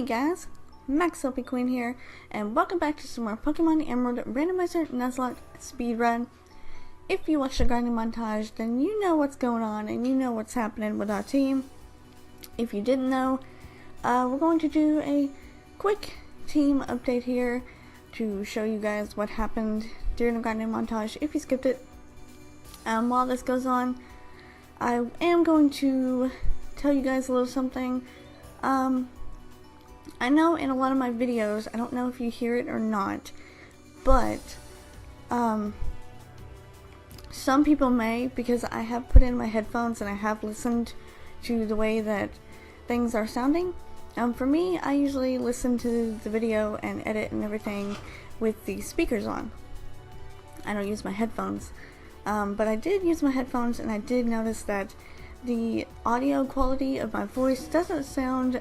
guys, MaxLPQueen here, and welcome back to some more Pokemon Emerald Randomizer Nuzlocke Speedrun. If you watched the grinding montage, then you know what's going on and you know what's happening with our team. If you didn't know, we're going to do a quick team update here to show you guys what happened during the grinding montage if you skipped it. While this goes on, I am going to tell you guys a little something. I know in a lot of my videos, I don't know if you hear it or not, but some people may, because I have put in my headphones and I have listened to the way that things are sounding. For me, I usually listen to the video and edit and everything with the speakers on. I don't use my headphones, but I did use my headphones and I did notice that the audio quality of my voice doesn't sound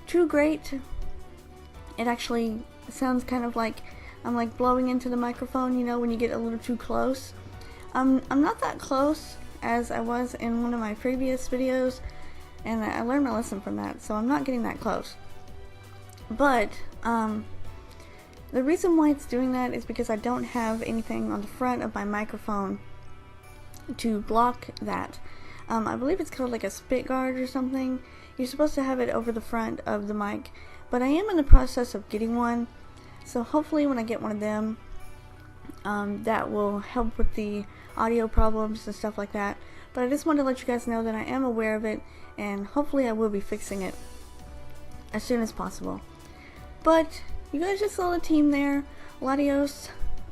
too great. It actually sounds kind of like I'm like blowing into the microphone, you know, when you get a little too close. I'm not that close as I was in one of my previous videos, and I learned my lesson from that, so I'm not getting that close. But the reason why it's doing that is because I don't have anything on the front of my microphone to block that. I believe it's called like a spit guard or something. You're supposed to have it over the front of the mic, but I am in the process of getting one, so hopefully when I get one of them, that will help with the audio problems and stuff like that. But I just wanted to let you guys know that I am aware of it, and hopefully I will be fixing it as soon as possible. But you guys just saw the team there. Latios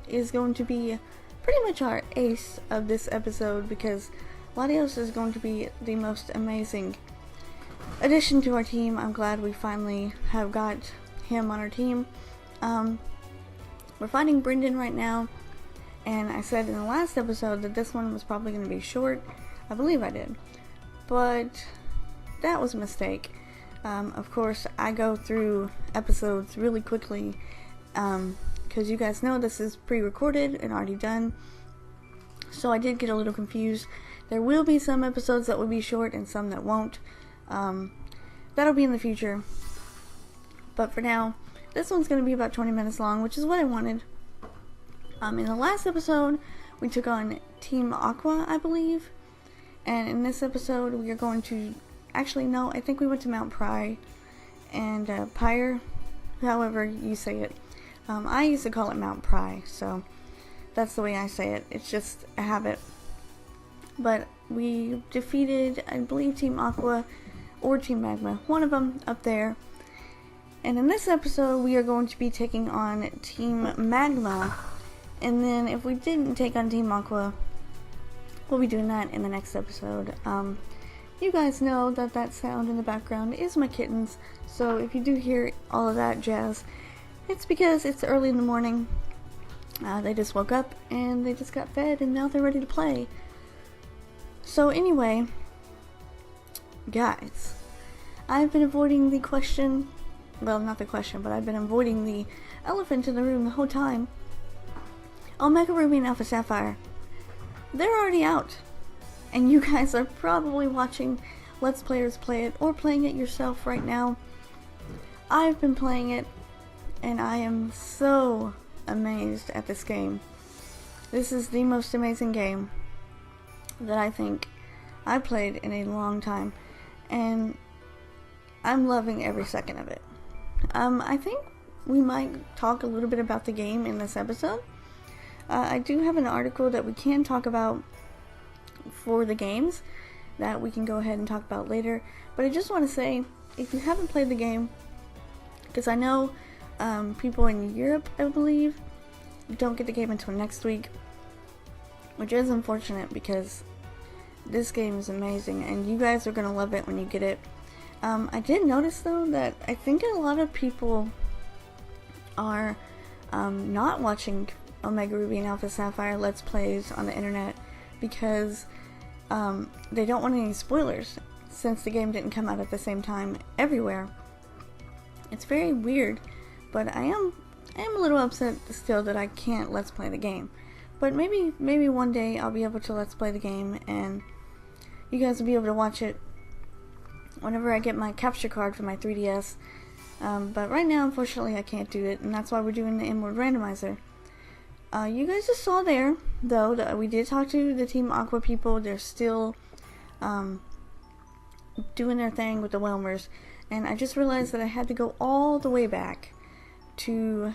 is going to be pretty much our ace of this episode, because Latios is going to be the most amazing addition to our team. I'm glad we finally have got him on our team. We're fighting Brendan right now, and I said in the last episode that this one was probably going to be short. I believe I did, but that was a mistake. Of course, I go through episodes really quickly, because you guys know this is pre-recorded and already done, so I did get a little confused. There will be some episodes that will be short and some that won't. That'll be in the future, but for now, this one's going to be about 20 minutes long, which is what I wanted. In the last episode, we took on Team Aqua, I believe, and in this episode, we are going to, actually no, I think we went to Mount Pry, and Pyre, however you say it. I used to call it Mount Pry, so that's the way I say it. It's just a habit. But we defeated, I believe, Team Aqua or Team Magma, one of them up there. And in this episode, we are going to be taking on Team Magma. And then if we didn't take on Team Aqua, we'll be doing that in the next episode. You guys know that that sound in the background is my kittens. So if you do hear all of that jazz, it's because it's early in the morning. They just woke up and they just got fed and now they're ready to play. So anyway, guys, I've been avoiding the question, well, not the question, but I've been avoiding the elephant in the room the whole time. Omega Ruby and Alpha Sapphire, they're already out, and you guys are probably watching Let's Players play it or playing it yourself right now. I've been playing it, and I am so amazed at this game. This is the most amazing game that I think I've played in a long time, and I'm loving every second of it. I think we might talk a little bit about the game in this episode. I do have an article that we can talk about for the games that we can go ahead and talk about later, but I just want to say, if you haven't played the game, because I know people in Europe, I believe, don't get the game until next week, which is unfortunate because this game is amazing and you guys are going to love it when you get it. I did notice though that I think a lot of people are not watching Omega Ruby and Alpha Sapphire Let's Plays on the internet because they don't want any spoilers since the game didn't come out at the same time everywhere. It's very weird, but I am a little upset still that I can't Let's Play the game. But maybe one day I'll be able to Let's Play the game and you guys will be able to watch it whenever I get my capture card for my 3DS. But right now, unfortunately, I can't do it, and that's why we're doing the Emerald Randomizer. You guys just saw there, though, that we did talk to the Team Aqua people. They're still doing their thing with the Whelmers, and I just realized that I had to go all the way back to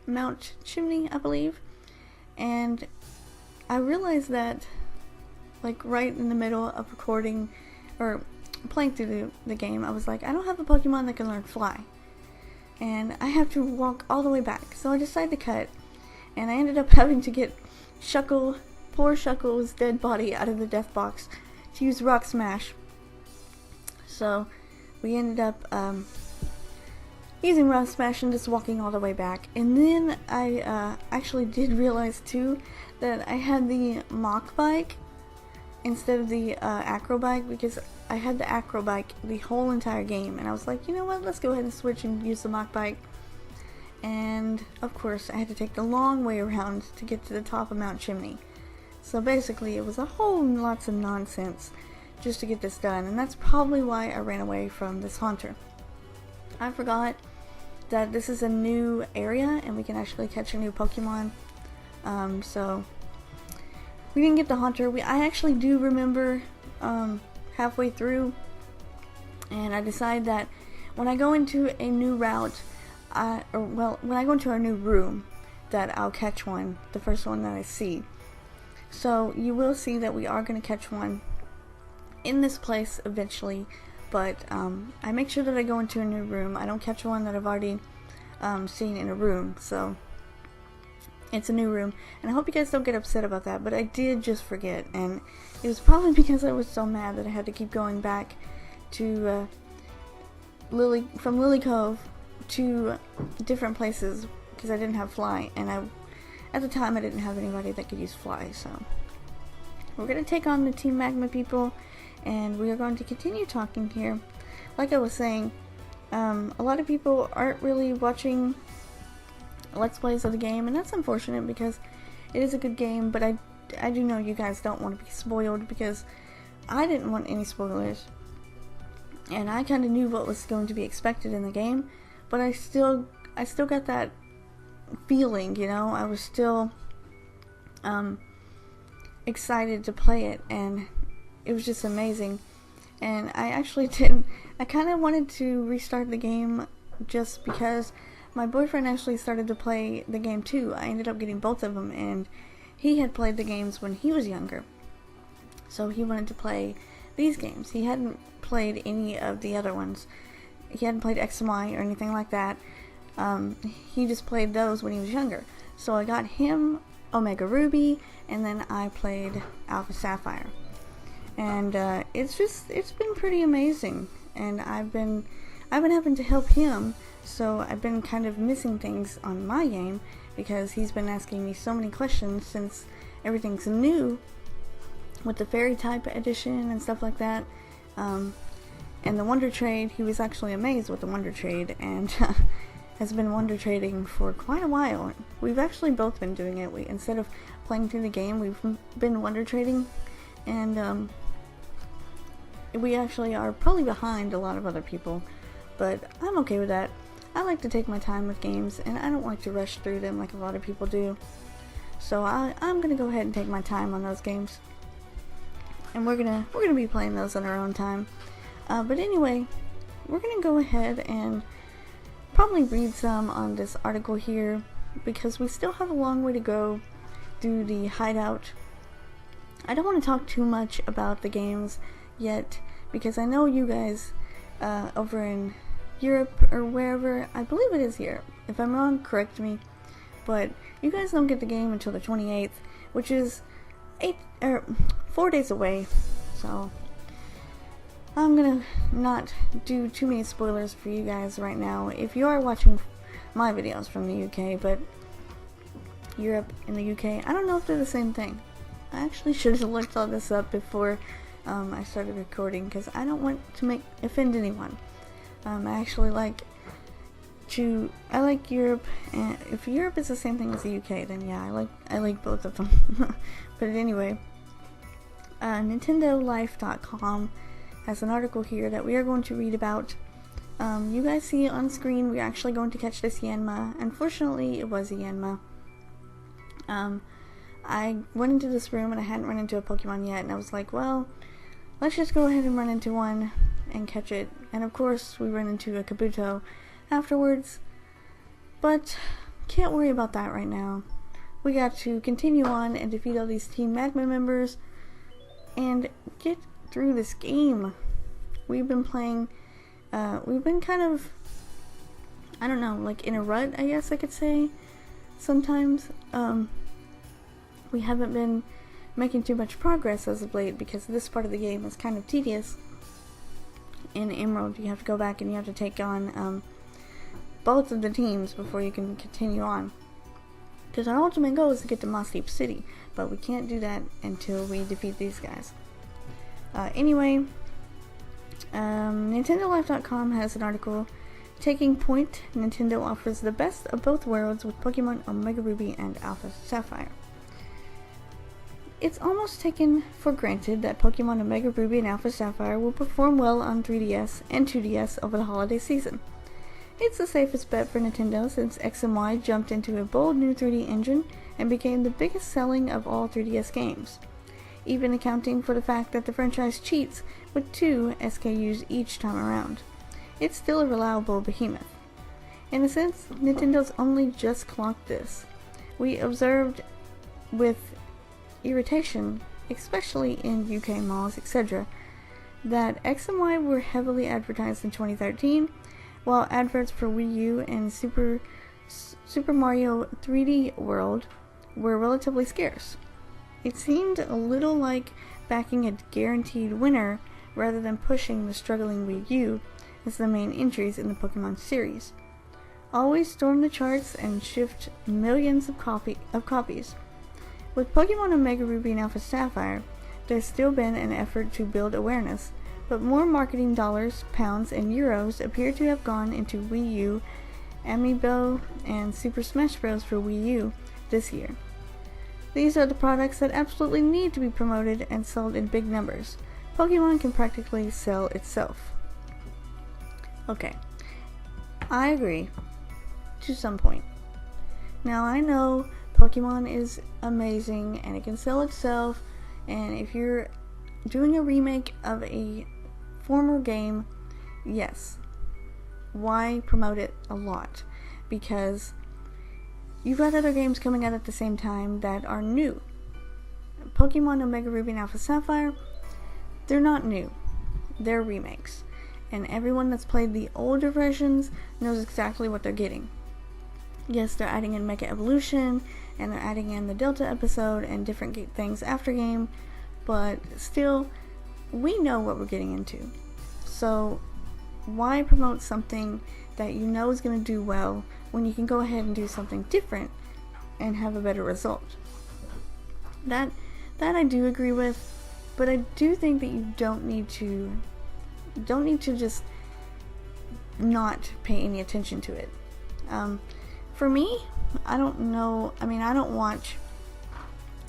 Mount Chimney, I believe, and I realized that, like, right in the middle of recording, or playing through the game, I was like, I don't have a Pokemon that can learn Fly, and I have to walk all the way back, so I decided to cut, and I ended up having to get poor Shuckle's dead body out of the death box to use Rock Smash. So we ended up using Rock Smash and just walking all the way back. And then I actually did realize too that I had the Mach Bike instead of the Acro Bike, because I had the Acro Bike the whole entire game, and I was like, you know what, let's go ahead and switch and use the Mach Bike. And of course I had to take the long way around to get to the top of Mount Chimney. So basically it was a whole lots of nonsense just to get this done, and that's probably why I ran away from this Haunter. I forgot that this is a new area and we can actually catch a new Pokemon. So we didn't get the Haunter. I actually do remember halfway through, and I decided that when I go into a new route, when I go into our new room, that I'll catch one, the first one that I see. So you will see that we are going to catch one in this place eventually, but I make sure that I go into a new room. I don't catch one that I've already seen in a room, so it's a new room, and I hope you guys don't get upset about that, but I did just forget, and it was probably because I was so mad that I had to keep going back to from Lily Cove to different places because I didn't have Fly, and at the time I didn't have anybody that could use Fly. So we're going to take on the Team Magma people, and we are going to continue talking here. Like I was saying, a lot of people aren't really watching Let's Plays of the game, and that's unfortunate because it is a good game, but I do know you guys don't want to be spoiled, because I didn't want any spoilers, and I kind of knew what was going to be expected in the game, but I still got that feeling, you know. I was still excited to play it, and it was just amazing. And I actually I kind of wanted to restart the game just because my boyfriend actually started to play the game too. I ended up getting both of them, and he had played the games when he was younger, so he wanted to play these games. He hadn't played any of the other ones. He hadn't played X and Y or anything like that. He just played those when he was younger. So I got him Omega Ruby, and then I played Alpha Sapphire. And it's been pretty amazing. And I've been having to help him, so I've been kind of missing things on my game because he's been asking me so many questions since everything's new with the Fairy type edition and stuff like that. And the Wonder Trade, he was actually amazed with the Wonder Trade, and has been Wonder Trading for quite a while. We've actually both been doing it. Instead of playing through the game, we've been Wonder Trading, and we actually are probably behind a lot of other people, but I'm okay with that. I like to take my time with games, and I don't like to rush through them like a lot of people do. So I'm gonna go ahead and take my time on those games, and we're gonna be playing those on our own time. But anyway, we're gonna go ahead and probably read some on this article here, because we still have a long way to go through the hideout. I don't want to talk too much about the games yet, because I know you guys over in Europe or wherever, I believe it is Europe, if I'm wrong correct me, but you guys don't get the game until the 28th, which is 4 days away. So I'm gonna not do too many spoilers for you guys right now if you are watching my videos from the UK, but Europe and the UK, I don't know if they're the same thing. I actually should have looked all this up before I started recording, because I don't want to offend anyone. I actually like Europe, and if Europe is the same thing as the UK, then yeah, I like both of them. But anyway, NintendoLife.com has an article here that we are going to read about. You guys see on screen, we're actually going to catch this Yanma. Unfortunately, it was a Yanma. I went into this room and I hadn't run into a Pokemon yet, and I was like, well, let's just go ahead and run into one and catch it. And of course, we run into a Kabuto afterwards, but can't worry about that right now. We got to continue on and defeat all these Team Magma members and get through this game. We've been playing, we've been kind of, I don't know, like in a rut, I guess I could say, sometimes. We haven't been making too much progress as of late because this part of the game is kind of tedious. In Emerald, you have to go back and you have to take on both of the teams before you can continue on. Because our ultimate goal is to get to Moss Deep City, but we can't do that until we defeat these guys. Anyway, NintendoLife.com has an article, Taking Point, Nintendo offers the best of both worlds with Pokemon Omega Ruby and Alpha Sapphire. It's almost taken for granted that Pokemon Omega Ruby and Alpha Sapphire will perform well on 3DS and 2DS over the holiday season. It's the safest bet for Nintendo since X and Y jumped into a bold new 3D engine and became the biggest selling of all 3DS games, even accounting for the fact that the franchise cheats with 2 SKUs each time around. It's still a reliable behemoth. In a sense, Nintendo's only just clocked this. We observed with irritation, especially in UK malls, etc., that X and Y were heavily advertised in 2013, while adverts for Wii U and Super Mario 3D World were relatively scarce. It seemed a little like backing a guaranteed winner rather than pushing the struggling Wii U as the main entries in the Pokemon series. Always storm the charts and shift millions of copies. With Pokemon Omega Ruby and Alpha Sapphire, there's still been an effort to build awareness, but more marketing dollars, pounds, and euros appear to have gone into Wii U, Amiibo, and Super Smash Bros. For Wii U this year. These are the products that absolutely need to be promoted and sold in big numbers. Pokemon can practically sell itself. Okay, I agree, to some point. Now I know Pokemon is amazing and it can sell itself, and if you're doing a remake of a former game, yes, why promote it a lot? Because you've got other games coming out at the same time that are new. Pokemon Omega Ruby and Alpha Sapphire, they're not new, they're remakes, and everyone that's played the older versions knows exactly what they're getting. Yes, they're adding in Mega Evolution, and they're adding in the Delta episode and different things after game, but still, we know what we're getting into. So, why promote something that you know is going to do well when you can go ahead and do something different and have a better result? That I do agree with, but I do think that you don't need to just not pay any attention to it. For me, I don't know, I mean, I don't watch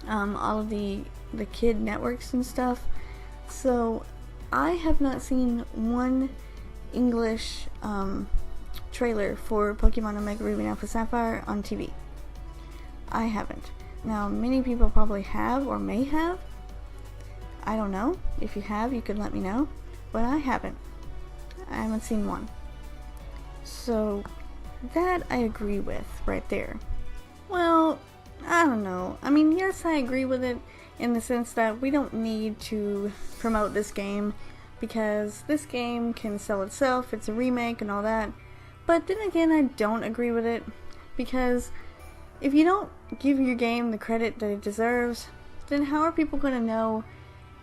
all of the kid networks and stuff, so I have not seen one English trailer for Pokemon Omega Ruby and Alpha Sapphire on TV. I haven't. Now, many people probably have or may have. I don't know. If you have, you could let me know, but I haven't. I haven't seen one. So that I agree with right there. Well, I don't know. I mean, yes, I agree with it in the sense that we don't need to promote this game because this game can sell itself, it's a remake and all that. But then again, I don't agree with it because if you don't give your game the credit that it deserves, then how are people going to know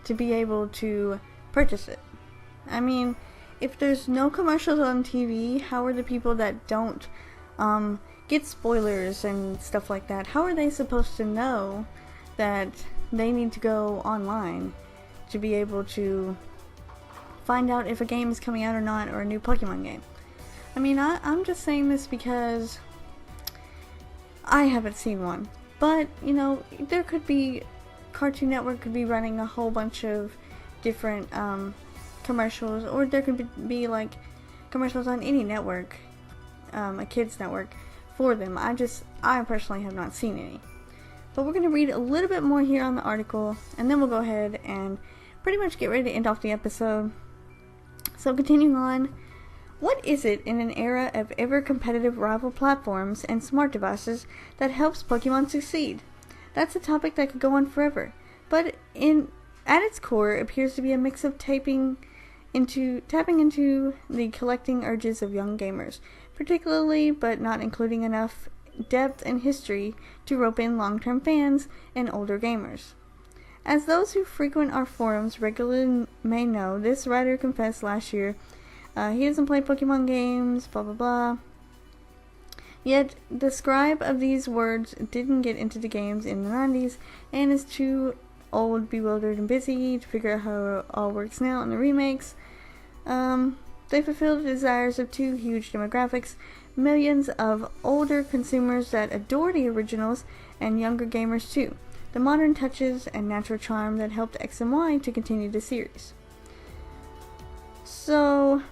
to be able to purchase it? I mean, if there's no commercials on TV, how are the people that don't get spoilers and stuff like that, how are they supposed to know that they need to go online to be able to find out if a game is coming out or not, or a new Pokemon game? I mean, I'm just saying this because I haven't seen one. But, you know, there could be, Cartoon Network could be running a whole bunch of different commercials, or there could be like commercials on any network, a kids network, for them. I personally have not seen any. But we're going to read a little bit more here on the article, and then we'll go ahead and pretty much get ready to end off the episode. So continuing on, what is it in an era of ever-competitive rival platforms and smart devices that helps Pokemon succeed? That's a topic that could go on forever, but at its core, it appears to be a mix of tapping into the collecting urges of young gamers, particularly but not including enough depth and history to rope in long-term fans and older gamers. As those who frequent our forums regularly may know, this writer confessed last year he doesn't play Pokemon games, blah blah blah. Yet, the scribe of these words didn't get into the games in the 90s and is too old, bewildered, and busy to figure out how it all works now in the remakes. They fulfill the desires of two huge demographics, millions of older consumers that adore the originals and younger gamers too, the modern touches and natural charm that helped X and Y to continue the series. So,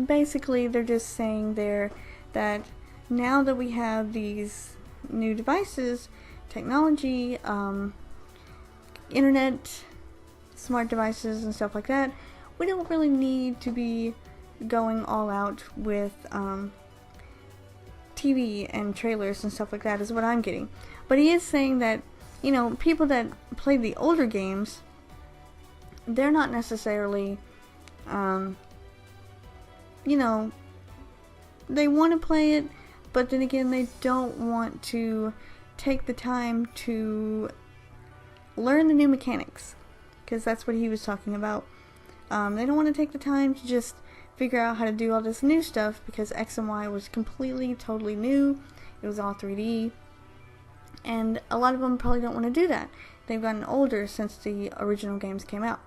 basically they're just saying there that now that we have these new devices, technology, internet, smart devices and stuff like that, we don't really need to be going all out with TV and trailers and stuff like that, is what I'm getting. But he is saying that, you know, people that play the older games, they're not necessarily, you know, they want to play it, but then again, they don't want to take the time to learn the new mechanics, because that's what he was talking about. They don't want to take the time to just figure out how to do all this new stuff, because X and Y was completely, totally new. It was all 3D, and a lot of them probably don't want to do that. They've gotten older since the original games came out.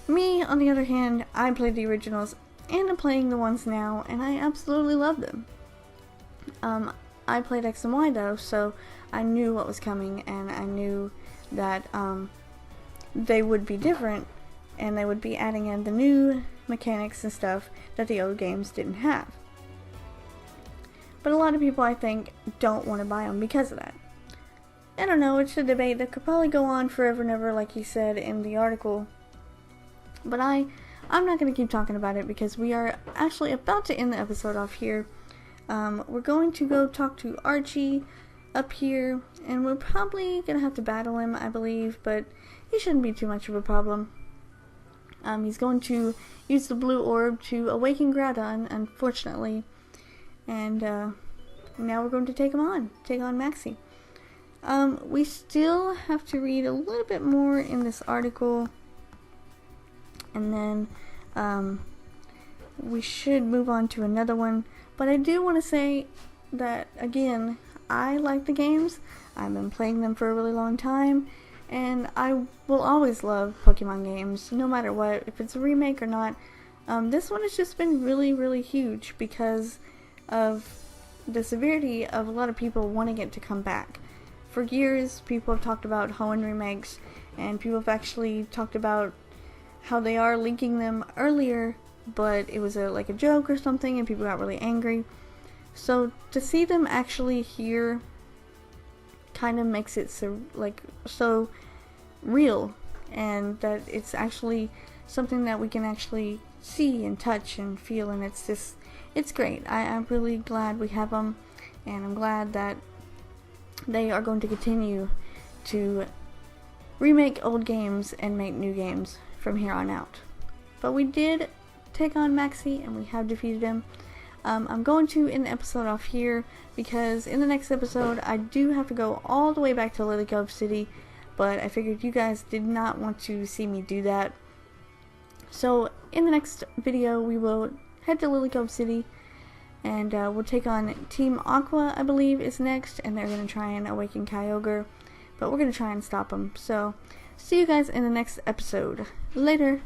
Me, on the other hand, I played the originals, and I'm playing the ones now, and I absolutely love them. I played X and Y though, so I knew what was coming, and I knew that they would be different, and they would be adding in the new mechanics and stuff that the old games didn't have. But a lot of people, I think, don't want to buy them because of that. I don't know, it's a debate that could probably go on forever and ever, like he said in the article. But I'm not going to keep talking about it, because we are actually about to end the episode off here. We're going to go talk to Archie up here, and we're probably going to have to battle him, I believe, but he shouldn't be too much of a problem. He's going to use the blue orb to awaken Groudon, unfortunately, and now we're going to take on Maxie. We still have to read a little bit more in this article, and then we should move on to another one. But I do want to say that, again, I like the games. I've been playing them for a really long time, and I will always love Pokemon games, no matter what, if it's a remake or not. This one has just been really, really huge because of the severity of a lot of people wanting it to come back. For years, people have talked about Hoenn remakes, and people have actually talked about how they are linking them earlier, but it was like a joke or something, and people got really angry. So to see them actually here kind of makes it so real, and that it's actually something that we can actually see and touch and feel, and it's great. I'm really glad we have them, and I'm glad that they are going to continue to remake old games and make new games from here on out. But we did take on Maxie, and we have defeated him. I'm going to end the episode off here, because in the next episode I do have to go all the way back to Lily Cove City, but I figured you guys did not want to see me do that. So in the next video we will head to Lily Cove City, and we'll take on Team Aqua, I believe, is next, and they're going to try and awaken Kyogre, but we're going to try and stop them. So see you guys in the next episode. Later!